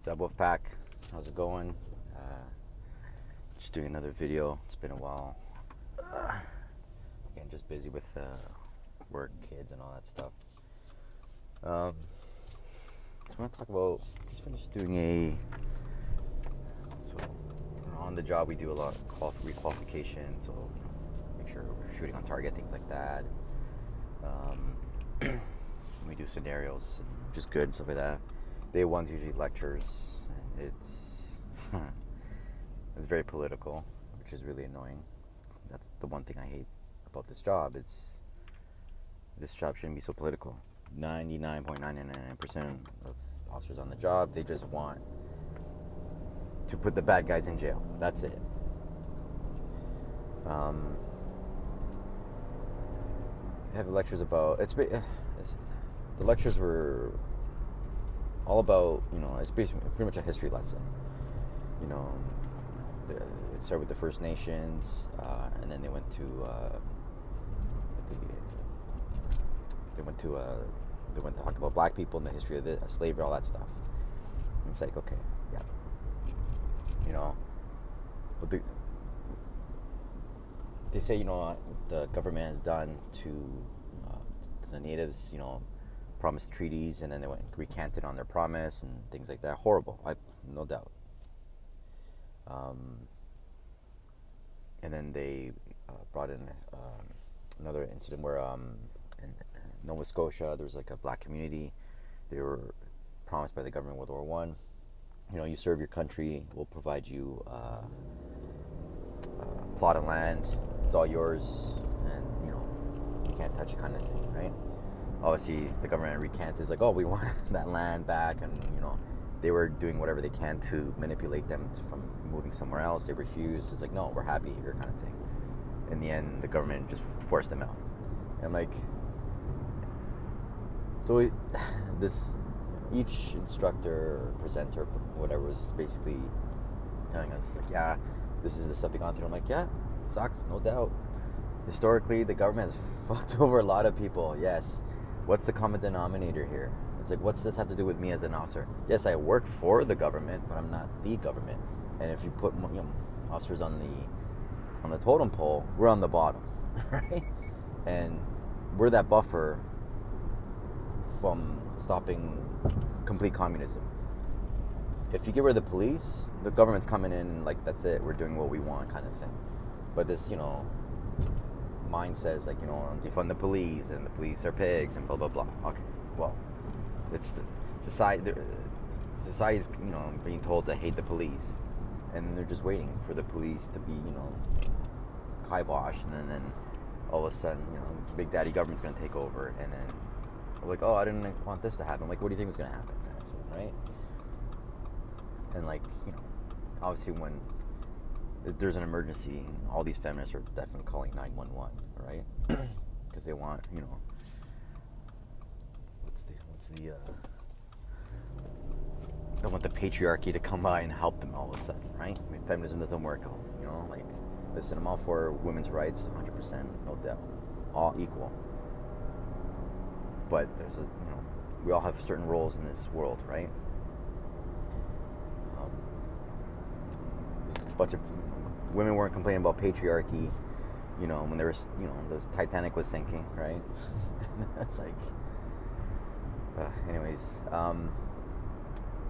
What's up, Wolfpack? How's it going? Just doing another video. It's been a while. Again, just busy with work, kids, and all that stuff. I want to talk about. Just finished doing on the job we do a lot of requalification. So make sure we're shooting on target, things like that. We do scenarios, which is good, stuff like that. Day one's usually lectures. It's very political, which is really annoying. That's the one thing I hate about this job. This job shouldn't be so political. 99.999% of officers on the job, they just want to put the bad guys in jail. That's it. I have lectures about the lectures were all about, it's pretty much a history lesson. It started with the First Nations, and then they went to talked about black people and the history of slavery, all that stuff. And it's like, okay, yeah, but they say, what the government has done to the natives, promised treaties, and then they recanted on their promise and things like that. Horrible, no doubt. And then they brought in another incident where in Nova Scotia there was like a black community. They were promised by the government World War One. You serve your country, we'll provide you a plot of land. It's all yours, and you can't touch it, kind of thing, right? Obviously, the government recanted. It's like, oh, we want that land back, and they were doing whatever they can to manipulate them from moving somewhere else. They refused. It's like, no, we're happy here, kind of thing. In the end, the government just forced them out. And I'm like, so each instructor or presenter, whatever, was basically telling us, like, yeah, this is the stuff they gone through. I'm like, yeah, it sucks, no doubt. Historically, the government has fucked over a lot of people. Yes. What's the common denominator here? It's like, what's this have to do with me as an officer? Yes, I work for the government, but I'm not the government. And if you put officers on the totem pole, we're on the bottom, right? And we're that buffer from stopping complete communism. If you get rid of the police, the government's coming in and, like, that's it, we're doing what we want, kind of thing. But this, mind says, like, defund the police and the police are pigs and blah blah blah. Okay, well, it's the society's being told to hate the police, and they're just waiting for the police to be kiboshed, and then all of a sudden Big Daddy government's gonna take over, and then we're like, oh, I didn't want this to happen. Like, what do you think was gonna happen, kind of thing, right? And, like, obviously when there's an emergency, all these feminists are definitely calling 911, right? Because they want, they want the patriarchy to come by and help them all of a sudden, right? I mean, feminism doesn't work, like, listen, I'm all for women's rights, 100%, no doubt, all equal. But there's we all have certain roles in this world, right? There's a bunch of women weren't complaining about patriarchy, when there was, this Titanic was sinking, right? It's like, anyways, and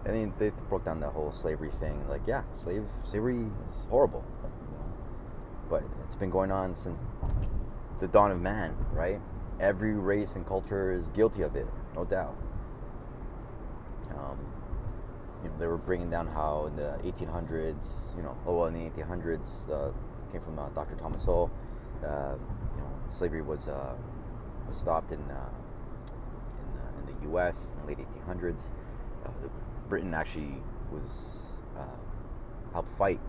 then they broke down that whole slavery thing. Like, yeah, slavery is horrible, but it's been going on since the dawn of man, right? Every race and culture is guilty of it, no doubt. They were bringing down how in the 1800s, in the 1800s, came from Dr. Thomas Sowell. Slavery was stopped in the U.S. in the late 1800s. Britain actually was helped fight,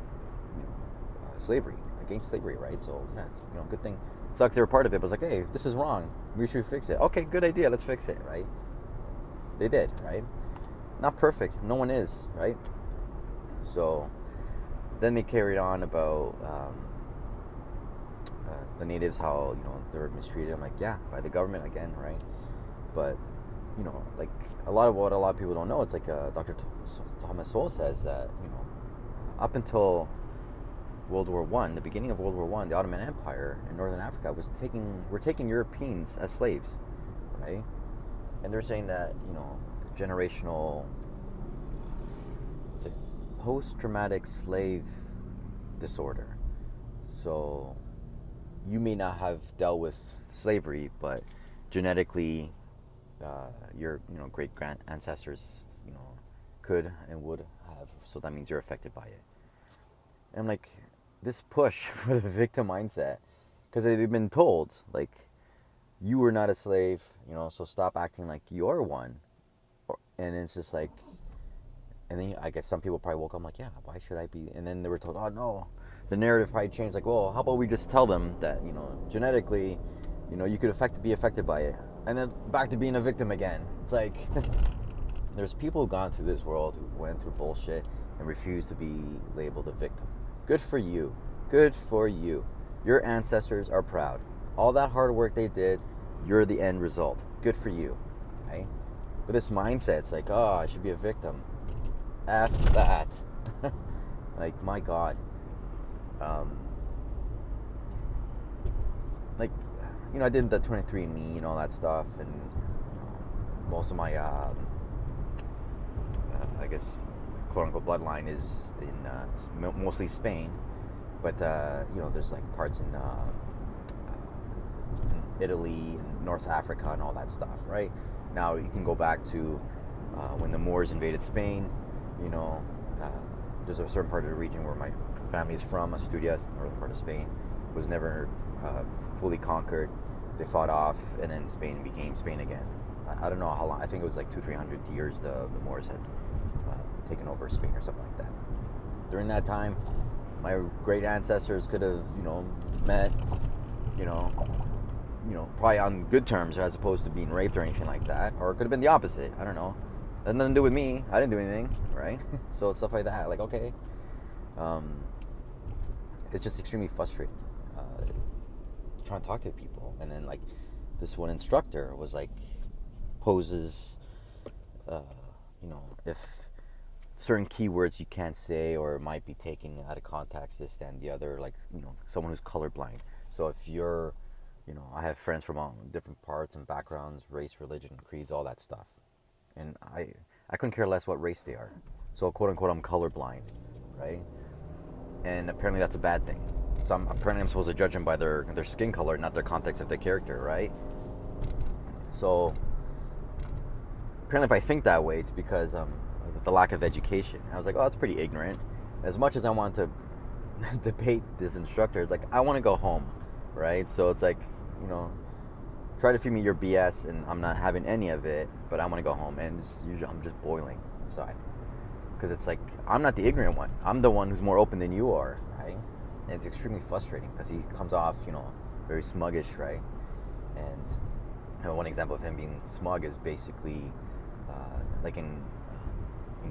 slavery, against slavery, right? So yeah, it's, good thing. It sucks they were part of it, but it's like, hey, this is wrong. We should fix it. Okay, good idea. Let's fix it, right? They did, right? Not perfect. No one is, right? So then they carried on about the natives, how they were mistreated. I'm like, yeah, by the government again, right? But like a lot of people don't know, it's like Dr. Thomas Sowell says that, up until World War One, the beginning of World War One, the Ottoman Empire in Northern Africa were taking Europeans as slaves, right? And they're saying that, generational, it's a post-traumatic slave disorder. So you may not have dealt with slavery, but genetically, your great grand ancestors could and would have. So that means you're affected by it. And I'm like, this push for the victim mindset, because they've been told, like, you were not a slave, so stop acting like you're one. And it's just like, and then I guess some people probably woke up like, yeah, why should I be? And then they were told, oh no, the narrative probably changed. Like, well, how about we just tell them that, genetically, you could be affected by it. And then back to being a victim again. It's like, there's people who've gone through this world who went through bullshit and refused to be labeled a victim. Good for you. Good for you. Your ancestors are proud. All that hard work they did, you're the end result. Good for you. Right? But this mindset, it's like, oh, I should be a victim. F that. Like, my God. Like, I did the 23andMe and all that stuff, and most of my, I guess, quote-unquote bloodline is in mostly Spain, but there's like parts in Italy and North Africa and all that stuff, right? Now you can go back to when the Moors invaded Spain. There's a certain part of the region where my family is from, Asturias, the northern part of Spain, was never fully conquered. They fought off, and then Spain became Spain again. I don't know how long. I think it was like 200-300 years the Moors had taken over Spain or something like that. During that time, my great ancestors could have, met, probably on good terms, as opposed to being raped or anything like that. Or it could have been the opposite. I don't know. It had nothing to do with me. I didn't do anything, right? So stuff like that. Like, okay. It's just extremely frustrating. Trying to talk to people, and then like this one instructor was like poses, if certain keywords you can't say or might be taken out of context, this, that, and the other, like, someone who's colorblind. So if you're, I have friends from all different parts and backgrounds, race, religion, creeds, all that stuff, and I couldn't care less what race they are. So quote unquote, I'm colorblind, right? And apparently that's a bad thing. So apparently I'm supposed to judge them by their skin color, not their context of their character, right? So apparently if I think that way, it's because the lack of education. I was like, oh, that's pretty ignorant. As much as I want to debate this instructor, it's like, I want to go home, right? So it's like, try to feed me your BS, and I'm not having any of it, but I want to go home, and I'm just boiling inside. Because it's like, I'm not the ignorant one. I'm the one who's more open than you are, right? And it's extremely frustrating because he comes off, very smuggish, right? And one example of him being smug is basically, like in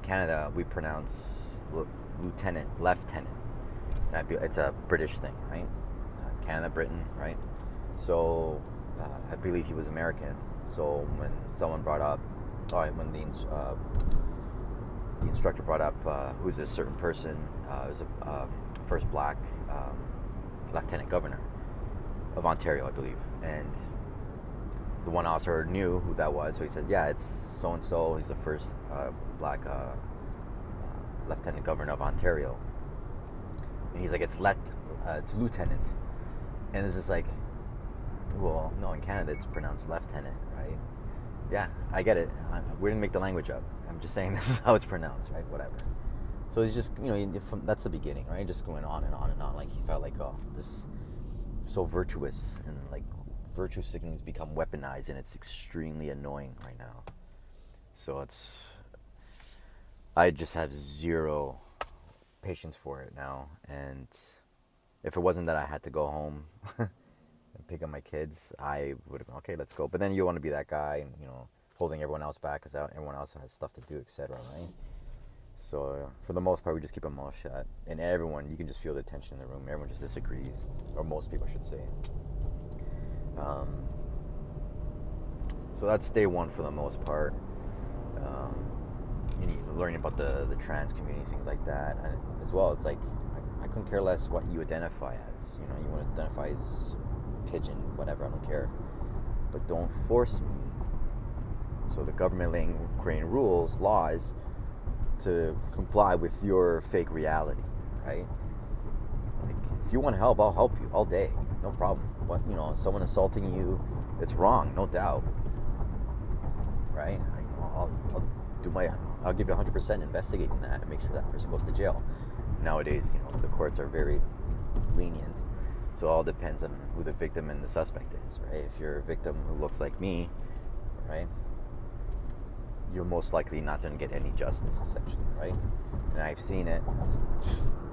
Canada, we pronounce lieutenant. It's a British thing, right? Canada, Britain, right? So I believe he was American. So when someone brought up, when the instructor brought up who's this certain person, it was a first black lieutenant governor of Ontario, I believe, and the one officer knew who that was, so he says, yeah, it's so and so. He's the first black lieutenant governor of Ontario, and he's like, it's lieutenant, and this is like, well, no, in Canada it's pronounced lieutenant, right? Yeah, I get it. We didn't make the language up. I'm just saying this is how it's pronounced, right? Whatever. So he's just, that's the beginning, right? Just going on and on and on. Like, he felt like, oh, this so virtuous, and like virtue signaling has become weaponized, and it's extremely annoying right now. So I just have zero patience for it now. And if it wasn't that I had to go home and pick up my kids, I would have been, okay, let's go. But then you want to be that guy, and, holding everyone else back because everyone else has stuff to do, etc., right? So for the most part, we just keep our mouth shut. And everyone, you can just feel the tension in the room. Everyone just disagrees, or most people should say. So that's day one for the most part. And you're learning about the trans community, things like that. And as well, it's like I couldn't care less what you identify as. You know, you want to identify as pigeon, whatever, I don't care. But don't force me. So the government creating rules, laws, to comply with your fake reality, right? Like, if you want to help, I'll help you all day, no problem. But, you know, someone assaulting you, it's wrong, no doubt, right? I'll give you 100% investigating that and make sure that person goes to jail. Nowadays, you know, the courts are very lenient, so it all depends on who the victim and the suspect is, right? If you're a victim who looks like me, right, you're most likely not going to get any justice, essentially, right? And I've seen it,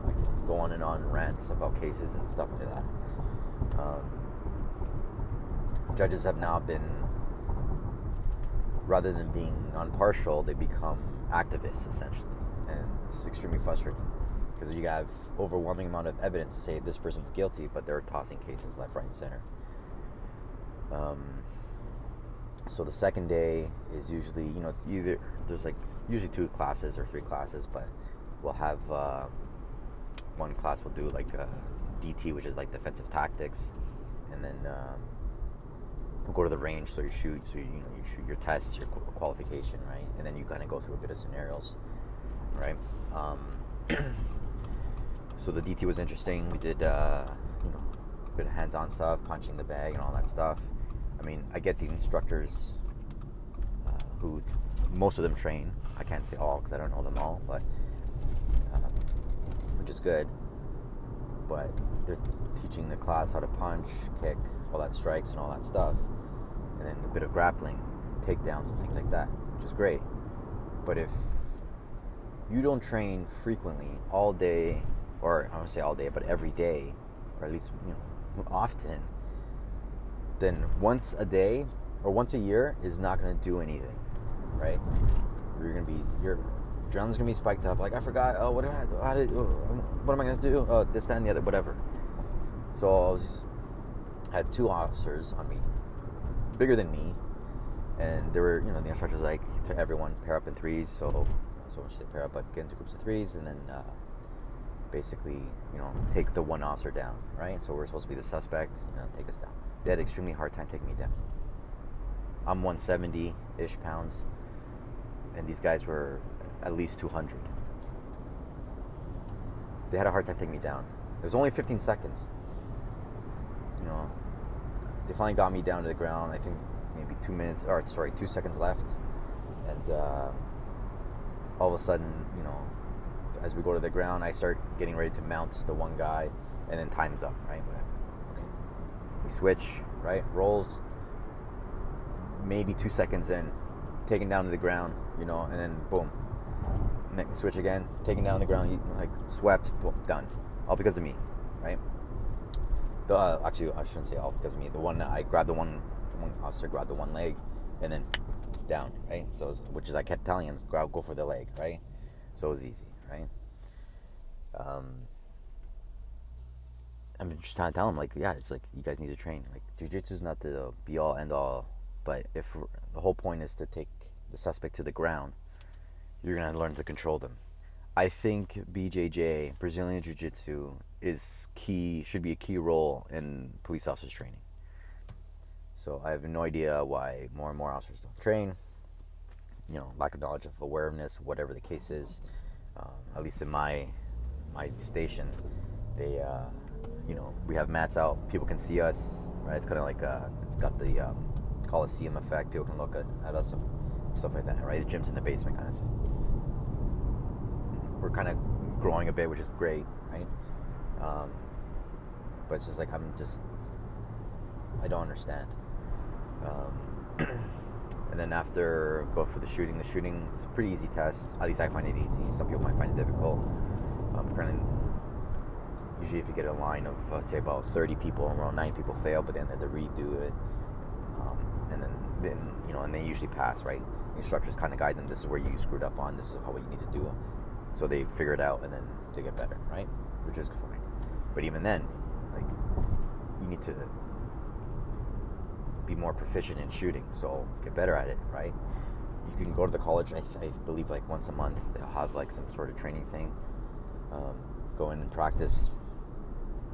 like, go on and on rants about cases and stuff like that. Judges have now been, rather than being impartial, they become activists, essentially. And it's extremely frustrating because you have overwhelming amount of evidence to say this person's guilty, but they're tossing cases left, right, and center. So the second day is usually, you know, either there's like usually 2 classes or 3 classes, but we'll have one class will do like DT, which is like defensive tactics, and then we'll go to the range, so you shoot your test, your qualification, right, and then you kind of go through a bit of scenarios, right. So the DT was interesting. We did a bit of hands-on stuff, punching the bag and all that stuff. I mean, I get the instructors who, most of them train. I can't say all because I don't know them all, but which is good. But they're teaching the class how to punch, kick, all that strikes and all that stuff, and then a bit of grappling, takedowns and things like that, which is great. But if you don't train frequently all day, or I don't say all day, but every day, or at least often, then once a day or once a year is not going to do anything, right? Your adrenaline's going to be spiked up. Like, I forgot, what am I going to do? This, that, and the other, whatever. So I had 2 officers on me, bigger than me, and they were, the instructor's like, to everyone, pair up in 3s. So when she said pair up, but get into groups of 3s, and then basically, take the one officer down, right? So we're supposed to be the suspect, take us down. They had an extremely hard time taking me down. I'm 170-ish pounds, and these guys were at least 200. They had a hard time taking me down. It was only 15 seconds. They finally got me down to the ground. I think maybe 2 seconds left. And all of a sudden, as we go to the ground, I start getting ready to mount the one guy, and then time's up, right? Whatever. Okay. We switch, right? Rolls. Maybe 2 seconds in, taken down to the ground, and then boom. And then switch again, taken down to the ground, like swept, boom, done. All because of me, right? Actually, I shouldn't say all because of me. The one I grabbed, the one officer grabbed the one leg, and then down, right? So, which is I kept telling him, go for the leg, right? So it was easy, right? I'm just trying to tell him, like, yeah, it's like you guys need to train. Like, jiu-jitsu is not the be-all, end-all, but if the whole point is to take the suspect to the ground, you're gonna learn to control them. I think BJJ, Brazilian Jiu-Jitsu, should be a key role in police officers training. So I have no idea why more and more officers don't train. Lack of knowledge, of awareness, whatever the case is. At least in my station, they, we have mats out. People can see us, right? It's kind of like it's got the Coliseum effect. People can look at us and stuff like that, right? The gym's in the basement, kind of thing. We're kind of growing a bit, which is great, right? But it's just like I don't understand. And then after, go for the shooting. The shooting is a pretty easy test. At least I find it easy. Some people might find it difficult. Usually if you get a line of, say, about 30 people, around 9 people fail, but then they have to redo it. And then they usually pass, right? The instructors kind of guide them. This is where you screwed up on. This is what you need to do. So they figure it out, and then they get better, right? Which is fine. But even then, like, you need to be more proficient in shooting, so get better at it, right? You can go to the college, I believe like once a month they'll have like some sort of training thing, go in and practice,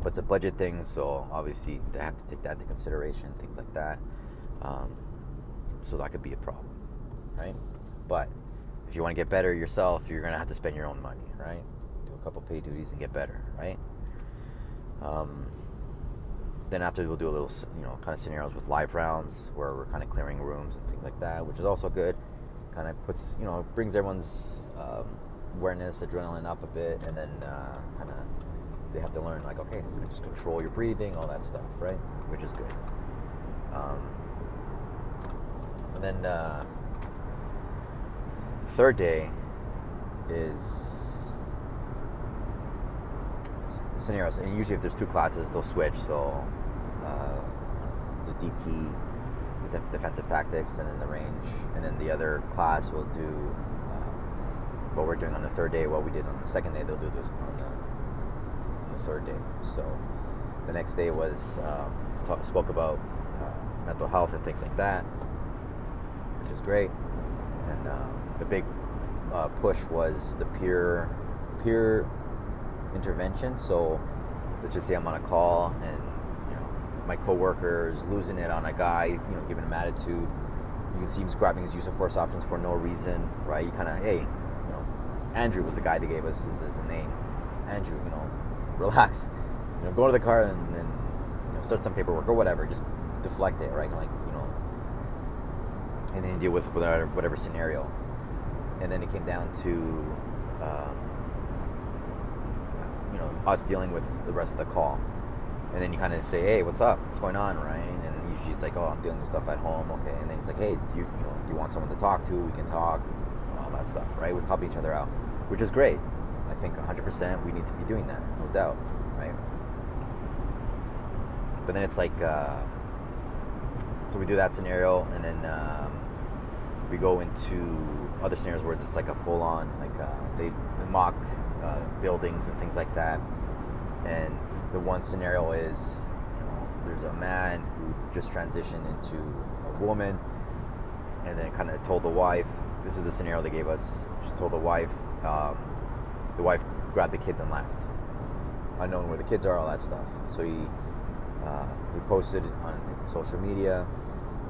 but it's a budget thing, so obviously they have to take that into consideration, things like that, so that could be a problem, right? But if you want to get better yourself, you're going to have to spend your own money, right? Do a couple paid duties and get better, right? Then after we'll do a little, kind of scenarios with live rounds where we're kind of clearing rooms and things like that, which is also good. Kind of puts, brings everyone's awareness, adrenaline up a bit, and then kind of they have to learn like, okay, you can just control your breathing, all that stuff, right? Which is good. And then the third day is scenarios, and usually if there's two classes, they'll switch. So the DT, the defensive tactics, and then the range, and then the other class will do what we're doing on the third day. What we did on the second day, they'll do this on the third day. So the next day was spoke about mental health and things like that, which is great. And the big push was the peer intervention. So let's just say I'm on a call and my coworker is losing it on a guy, giving him attitude. You can see he's grabbing his use of force options for no reason, right? You kind of, hey, Andrew was the guy that gave us his name. Andrew, relax. Go to the car and then start some paperwork or whatever. Just deflect it, right? And then you deal with whatever scenario. And then it came down to us dealing with the rest of the call. And then you kind of say, hey, what's up? What's going on, right? And usually it's like, oh, I'm dealing with stuff at home, okay. And then it's like, hey, do you want someone to talk to? We can talk, all that stuff, right? We help each other out, which is great. I think 100% we need to be doing that, no doubt, right? But then it's like, so we do that scenario, and then we go into other scenarios where it's just like a full-on, they mock buildings and things like that. And the one scenario is, there's a man who just transitioned into a woman, and then kind of told the wife, this is the scenario they gave us, she told the wife grabbed the kids and left, unknown where the kids are, all that stuff. So he posted on social media,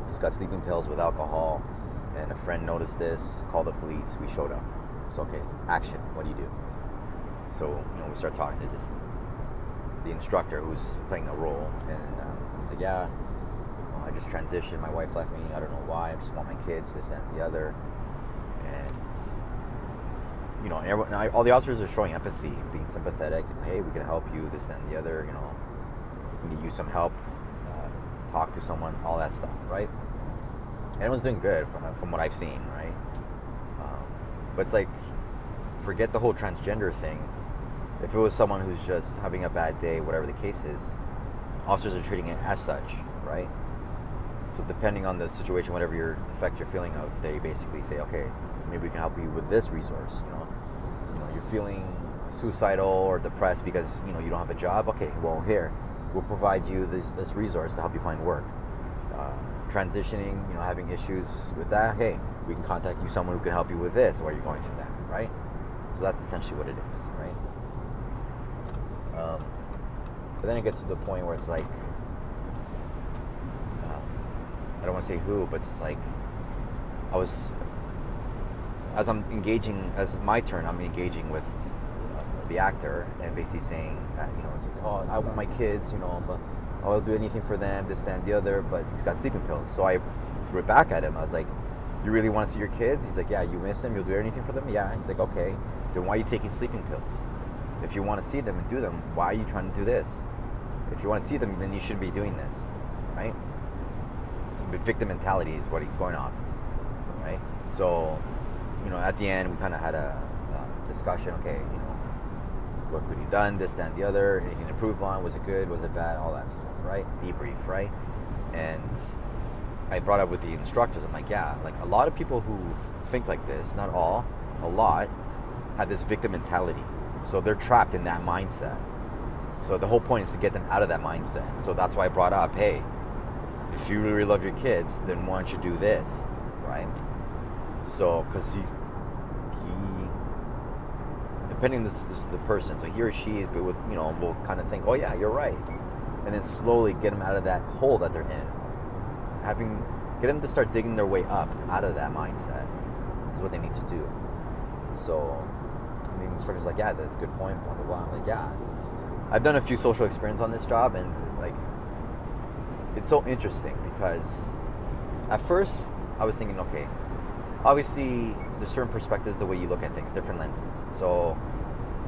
he's got sleeping pills with alcohol, and a friend noticed this, called the police, we showed up. So, okay, action, what do you do? So, we start talking to the instructor who's playing the role, and he's like, yeah, I just transitioned, my wife left me, I don't know why, I just want my kids, this, that, and the other. And all the officers are showing empathy, being sympathetic, and hey, we can help you, this, that, and the other, we can get you some help, talk to someone, all that stuff, right? Everyone's doing good from what I've seen, right? But it's like, forget the whole transgender thing. If it was someone who's just having a bad day, whatever the case is, officers are treating it as such, right? So depending on the situation, whatever your effects you're feeling of, they basically say, okay, maybe we can help you with this resource. You're feeling suicidal or depressed because you don't have a job. Okay, well here, we'll provide you this resource to help you find work. Transitioning, having issues with that. Hey, we can contact you someone who can help you with this while you're going through that, right? So that's essentially what it is, right? But then it gets to the point where it's like, I don't want to say who, but it's just like, as my turn, I'm engaging with the actor and basically saying that, it's like, oh, I want my kids, but I'll do anything for them, this, that, and the other, but he's got sleeping pills. So I threw it back at him. I was like, you really want to see your kids? He's like, yeah. You miss them? You'll do anything for them? Yeah. He's like, okay, then why are you taking sleeping pills? If you want to see them and do them, why are you trying to do this? If you want to see them, then you shouldn't be doing this, right? So victim mentality is what he's going off, right? So, at the end, we kind of had a discussion. Okay, what could he have done? This, that, and the other. Anything to improve on? Was it good? Was it bad? All that stuff, right? Debrief, right? And I brought up with the instructors. I'm like, yeah, like a lot of people who think like this, not all, a lot, have this victim mentality. So they're trapped in that mindset. So the whole point is to get them out of that mindset. So that's why I brought up, hey, if you really love your kids, then why don't you do this, right? So, because he depending on the person, so he or she will kind of think, oh yeah, you're right, and then slowly get them out of that hole that they're in. Get them to start digging their way up out of that mindset is what they need to do. So, I mean, the instructor's like, yeah, that's a good point, blah blah blah. I'm like, yeah, I've done a few social experiments on this job, and like, it's so interesting because at first I was thinking, okay, obviously there's certain perspectives, the way you look at things, different lenses. So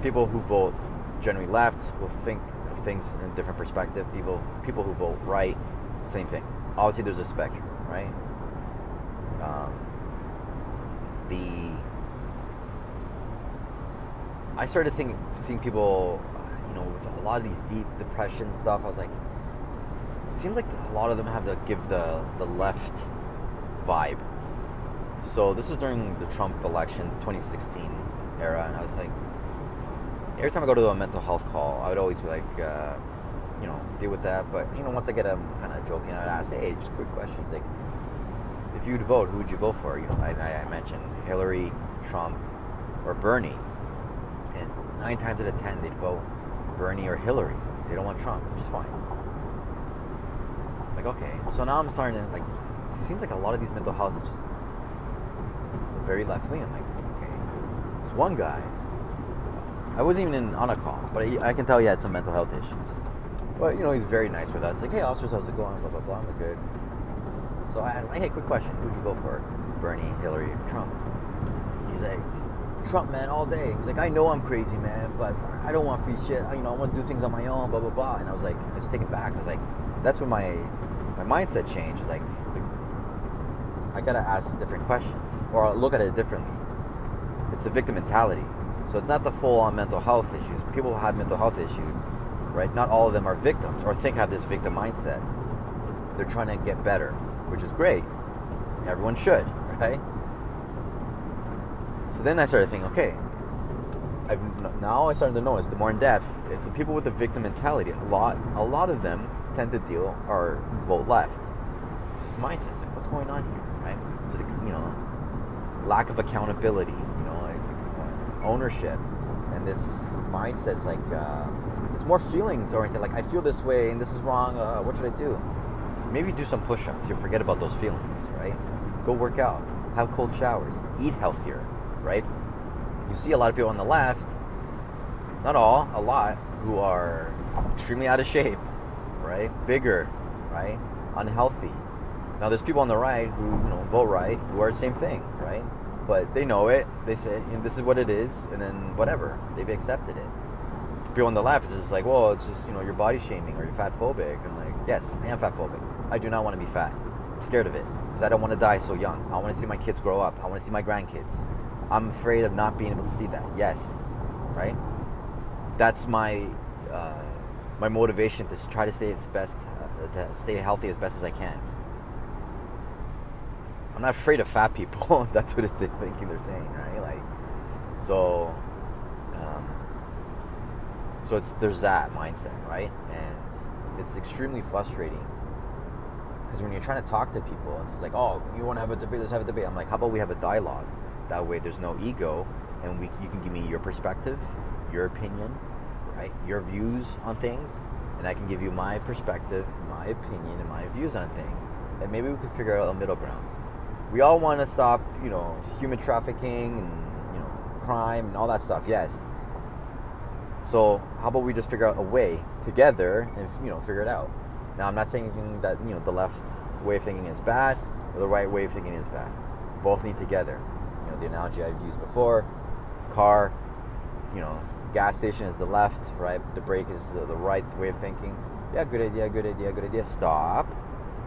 people who vote generally left will think of things in a different perspective. People who vote right, same thing. Obviously there's a spectrum, right? I started seeing people, with a lot of these deep depression stuff. I was like, it seems like a lot of them have give the left vibe. So this was during the Trump election, 2016 era, and I was like, every time I go to a mental health call, I would always be like, deal with that. But once I get them kind of joking, I would ask, hey, just a quick question. He's like, if you'd vote, who would you vote for? I mentioned Hillary, Trump, or Bernie, and 9 times out of 10 they'd vote Bernie or Hillary. They don't want Trump, which is fine. Like, okay, so now I'm starting to like. It seems like a lot of these mental health are just very left leaning. I'm like, okay, this one guy, I wasn't even on a call, but I can tell he had some mental health issues. But he's very nice with us. Like, hey, officers, how's it going? Blah blah blah. I'm like, good. So I asked, hey, quick question: who'd you vote for? Bernie, Hillary, or Trump? He's like, Trump, man, all day. He's like, I know I'm crazy, man, but I don't want free shit. I want to do things on my own. Blah blah blah. And I was taken back. I was like, that's when my mindset changed. It's like, I gotta ask different questions or look at it differently. It's a victim mentality. So it's not the full-on mental health issues. People who have mental health issues, right? Not all of them are victims or have this victim mindset. They're trying to get better, which is great. Everyone should, right? So then I started thinking, okay, I started to notice the more in depth, it's the people with the victim mentality. A lot of them tend to vote left. It's this mindset. It's like, what's going on here, right? So lack of accountability, ownership, and this mindset. It's like it's more feelings oriented. Like, I feel this way and this is wrong. What should I do? Maybe do some push-ups. You forget about those feelings, right? Go work out. Have cold showers. Eat healthier, right? You see a lot of people on the left, not all, a lot, who are extremely out of shape, right? Bigger, right? Unhealthy. Now there's people on the right who vote right, who are the same thing, right? But they know it. They say, this is what it is, and then whatever. They've accepted it. People on the left is just like, well, it's just, you're body shaming or you're fat phobic. And like, yes, I am fat phobic. I do not want to be fat. I'm scared of it because I don't want to die so young. I want to see my kids grow up. I want to see my grandkids. I'm afraid of not being able to see that. Yes, right? That's my my motivation to try to stay stay healthy as best as I can. I'm not afraid of fat people, if that's what they're thinking they're saying, right? Like, so there's that mindset, right? And it's extremely frustrating because when you're trying to talk to people, it's like, oh, you want to have a debate? Let's have a debate. I'm like, how about we have a dialogue? That way, there's no ego, and you can give me your perspective, your opinion, right? Your views on things, and I can give you my perspective, my opinion, and my views on things, and maybe we could figure out a middle ground. We all want to stop, human trafficking and, crime and all that stuff, yes. So how about we just figure out a way together and, figure it out. Now, I'm not saying anything that, the left way of thinking is bad or the right way of thinking is bad. Both need together. The analogy I've used before, car, gas station is the left, right? The brake is the right way of thinking. Yeah, good idea, good idea, good idea. Stop.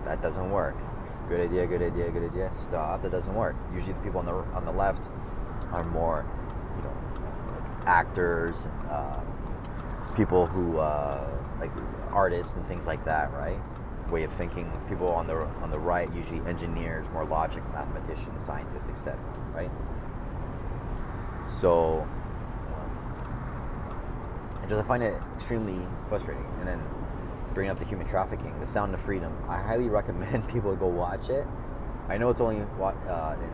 That doesn't work. Good idea, good idea, good idea. Stop. That doesn't work. Usually the people on the left are more, like actors and people who like artists and things like that, right? Way of thinking. People on the right, usually engineers, more logic, mathematicians, scientists, etc. Right? So I find it extremely frustrating. And then bringing up the human trafficking, The Sound of Freedom. I highly recommend people go watch it. I know it's only in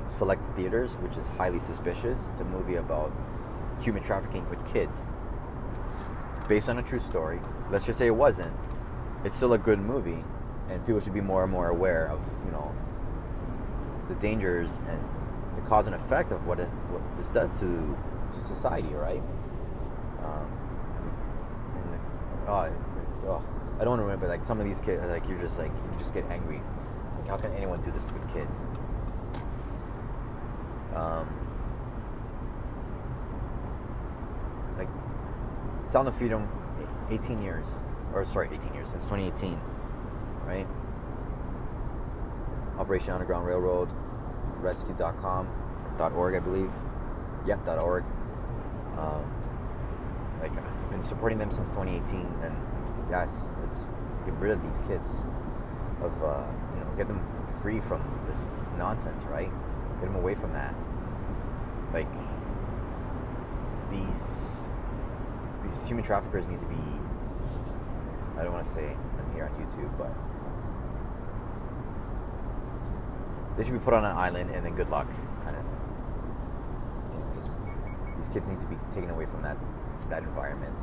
select theaters, which is highly suspicious. It's a movie about human trafficking with kids, based on a true story. Let's just say it wasn't. It's still a good movie, and people should be more and more aware of, the dangers and the cause and effect of what this does to society, right? I don't want to remember, like, some of these kids, like, you just get angry. Like, how can anyone do this with kids? Like, Sound of Freedom, 18 years, since 2018, right? Operation Underground Railroad, rescue.com.org, I believe. Yep, .org. Like, I've been supporting them since 2018, and yes, let's get rid of these kids, get them free from this nonsense, right? Get them away from that. Like, these human traffickers need to be, I don't want to say I'm here on YouTube, but they should be put on an island and then good luck, kind of thing. Anyways, these kids need to be taken away from that environment.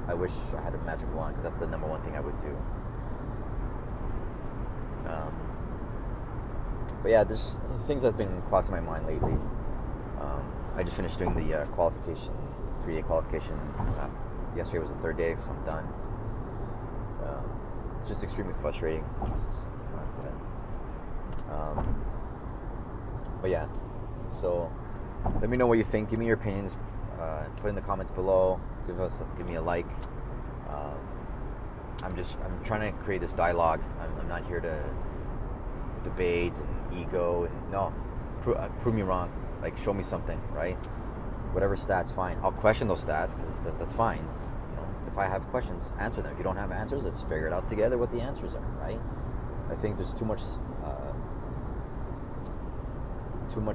I wish I had a magic wand, because that's the number one thing I would do. But yeah, there's things that's been crossing my mind lately. I just finished doing the qualification, 3-day qualification. Yesterday was the 3rd day, so I'm done. It's just extremely frustrating. But yeah, so let me know what you think. Give me your opinions. Put in the comments below. Give me a like. I'm trying to create this dialogue. I'm not here to debate and ego, and no, prove me wrong. Like, show me something, right? Whatever stats, fine. I'll question those stats, because that's fine. If I have questions, answer them. If you don't have answers, let's figure it out together what the answers are, right? I think there's too much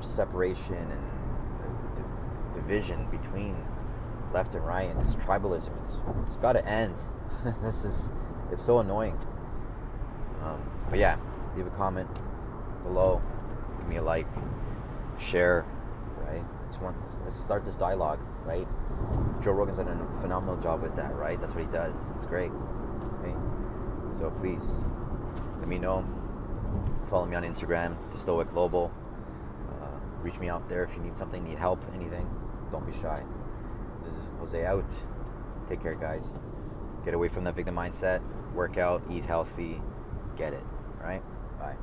separation and division between left and right, and this tribalism. It's got to end. It's so annoying. But yeah, leave a comment below, give me a like, share, right? Let's start this dialogue, right? Joe Rogan's done a phenomenal job with that, right? That's what he does. It's great. Okay, so please let me know. Follow me on Instagram, The Stoic Global. Reach me out there if you need something, need help, anything. Don't be shy. This is Jose out. Take care, guys. Get away from that victim mindset. Work out, eat healthy, get it. All right? Bye.